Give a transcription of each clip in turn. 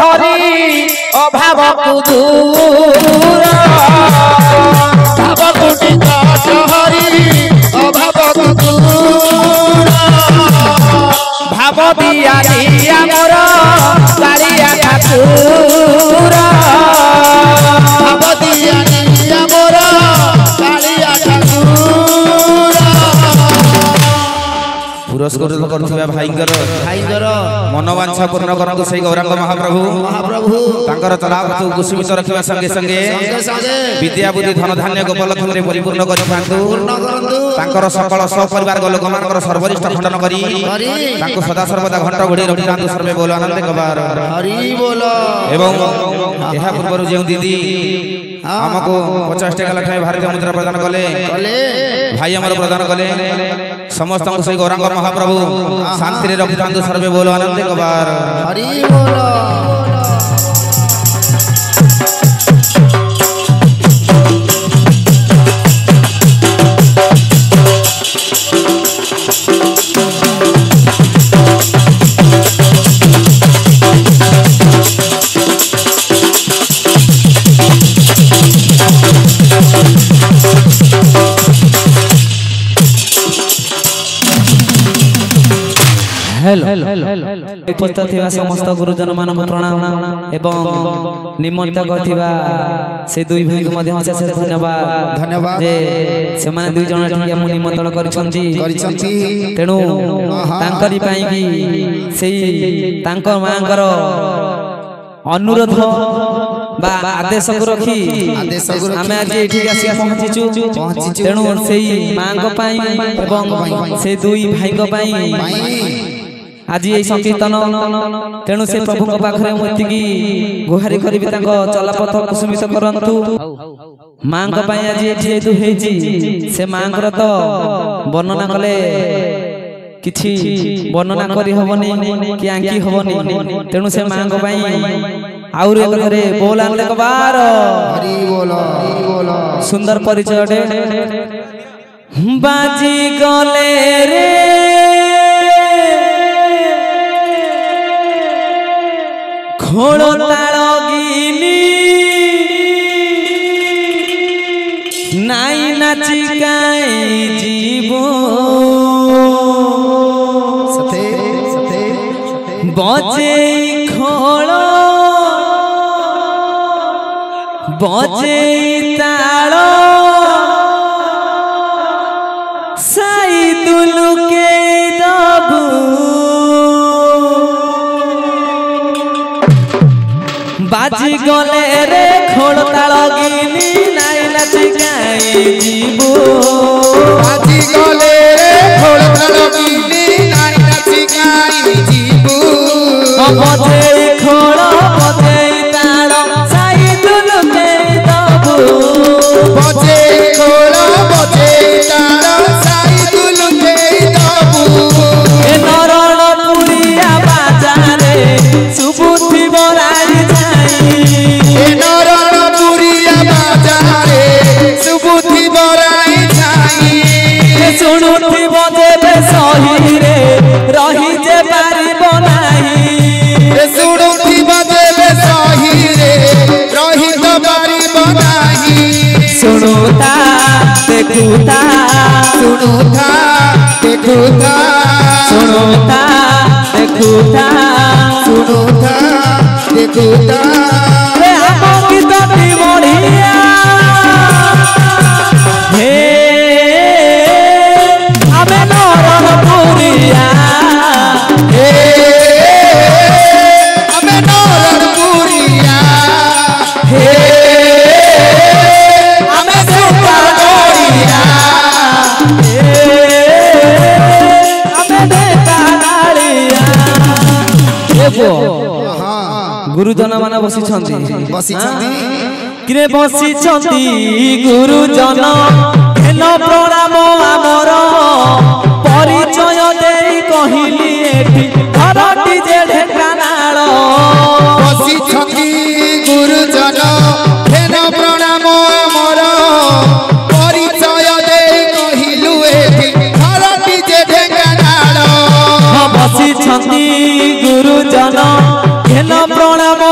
हरि अभाव दूर भाव कोटि दास हरि अभाव दूर भाव दिया दिया मोर कालिया ठाकुर भाव दिया दिया मोर कालिया ठाकुर पुरस्कृत करुवा भाईंकर मनोवांछा पूर्ण करंतु से गौरांग महाप्रभु तांकर तलावतु कुसुमित रखिबा संगे संगे विद्या बुद्धि धन धान्य गोपलक्ष्मी परिपूर्ण करिथांतु तांकर सकल सपरिवार लोक मानकर सर्वरिष्ठ खंडन करी तांको सदा सर्वदा घंट घोड़ी रखिथांतु सर्वे बोल आनंद कबार हरि बोल एवं एहा पूर्व जो दीदी हमको 50 टका लखाए भारतीय मुद्रा प्रदान कले भाई हमर प्रदान कले समस्त से गौरांग महाप्रभु शांति रखिथांतु सर्वे बोल आनंद कबार हरि बोल उपस्थित थिबा समस्त गुरुजन मानक प्रणाम एवं निमंत्रित करथिबा से दुई भाई को मध्य अशेष धन्यवाद धन्यवाद जे से माने दुई जण टिके हम निमंत्रण करिसंती तेनु तांकरी पई की सेई तांकर मांकर अनुरोध बा आदेश को रखी आमे आज एठी आसी पहुंचीचु तेनु सेई मांग पई एवं से दुई भाई को पई आज ये संकीर्तन तेणु से प्रभु पाखे मुझे गुहारी करी चलापथ कुसुमित करंतु माँ आज जेहेतु से माँ तो वर्णना कले किछि वर्णना करी हबनी कि आंकी हबनी तेणु से माँ आउर एक घरे बोल आनले कबार हरि बोल सुंदर परिचय बाजी गले रे खोलो तालगिनी नाई नाची काई जीवो सते बजे खोलो बजे तालो साई दुलु के दबू बाजी गले रे खोल तालगिनी नाई नाची गाई जीवो बाजी गले रे खोल तालगिनी नाई नाची गाई जीवो बजे खोल बजे ताल साई दुलु के दबू बजे खोल बजे ताल साई दुलु के दबू ए नरण पुरिया बाजारे सुबुद्धि बराई नरणपुरिया बाजारे सुबुद्धि बराई छाई शुणुथि बजे सही रे रही जे पारिब नाही शुणुथि बजे सही रे रही तो पारिब नाही शुणुता देखुता शुणुता देखुता शुणुता देखुता शुणुता देखुता बढ़िया हे आमे नरणपुरिया हे आमे नरणपुरिया हे आमे सुपरगोरिया हे आमे देतालिया देखो गुरुजन माने बसी किरे बसी गुरुजन हेन प्रणाम आमर परिचय दे कहली एठी घरटी जे ढेकानाल बसी गुरुजन हेन प्रणाम आमर परिचय दे कहलु एठी घरटी जे ढेकानाल बसी गुरुजन हेन प्रणाम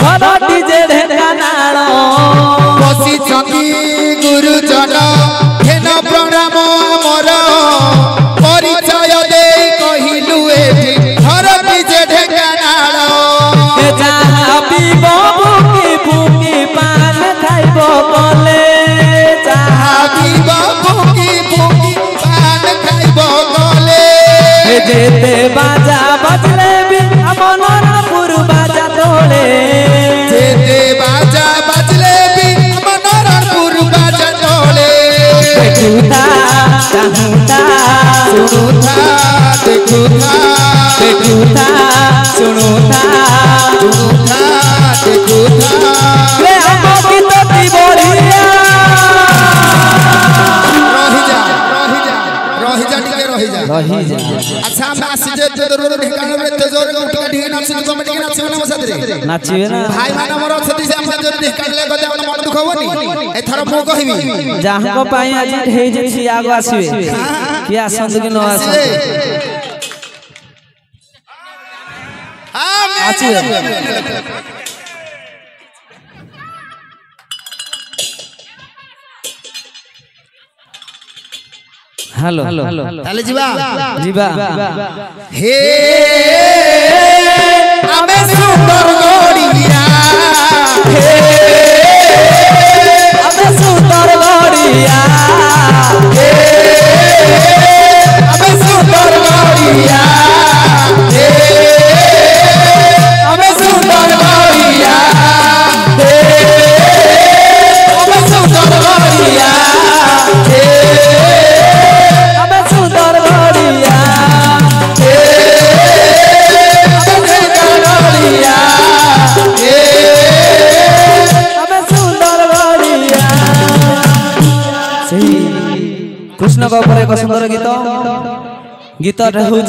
ଘରଟି ଯେ ଢେଙ୍କାନାଳ ବସିଛନ୍ତି ଗୁରୁଜନ ହେନ ପ୍ରଣାମ ଆମର ପରିଚୟ ଦେଇ କହିଲୁ ଏଠି ଘରଟି ଯେ ଢେଙ୍କାନାଳ ଯାହା ପିବ ଭୁକି ଭୁକି ପାନ ଖାଇବ କଲେ ଯାହା ପିବ ଭୁକି ଭୁକି ପାନ ଖାଇବ କଲେ ଯେତେ ବାଜା ବାଜଲେ ବି ଆମ ନରପୁର ବାଜା ତୋଳେ ଯେତେ ବାଜା ବାଜଲେ ବି ଆମ ନରପୁର ବାଜା ତୋଳେ ଦେଖୁଥା ଚାହୁଁଥା ଶୁଣୁଥା ଦେଖୁଥା ଦେଖୁଥା ଶୁଣୁଥା ଶୁଣୁଥା ଦେଖୁଥା ଆମ ଗୀତଟି ବଢିଆ ରହିଯା ଟିକେ ରହିଯା ଆଚ୍ଛା ଆମେ ଆସିଛେ ଏତେ ଦୂରରୁ ଢେଙ୍କାନାଳରୁ ଏତେ ଜୋରରେ ଉଠିକା ଟିକେ ନାଚୁଛୁ ତମେ ଟିକେ ନାଚିବ ନା ମୋ ସାଥିରେ ନାଚିବେ ନା ଭାଇ ମାନେ ଆମର ଅଛନ୍ତି ସେ ଆମ ସାଥିରେ ଢେଙ୍କାନାଳ ଗଲେ ଆମ ମନ ଦୁଃଖ ହବନି ଏଥର ମୁଁ କହିବି ଯାହାଙ୍କ ପାଇଁ ଆଜି ହେଇଯାଇଛି ଆଗ ଆସିବେ କିଏ ଆସନ୍ତୁ କି ନ ଆସନ୍ତୁ ଆସିବେ हेलो ताले जीवा जीवा हे आमे सुंदर गोड़िया हे आमे सुंदर गोड़िया हे आमे सुंदर गोड़िया हे आमे सुंदर गोड़िया हे आमे सुंदर गोड़िया हे कृष्ण का ऊपर एक सुंदर गीत गीत हूँ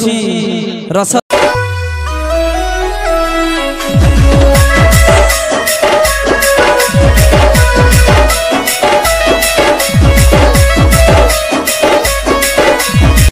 रस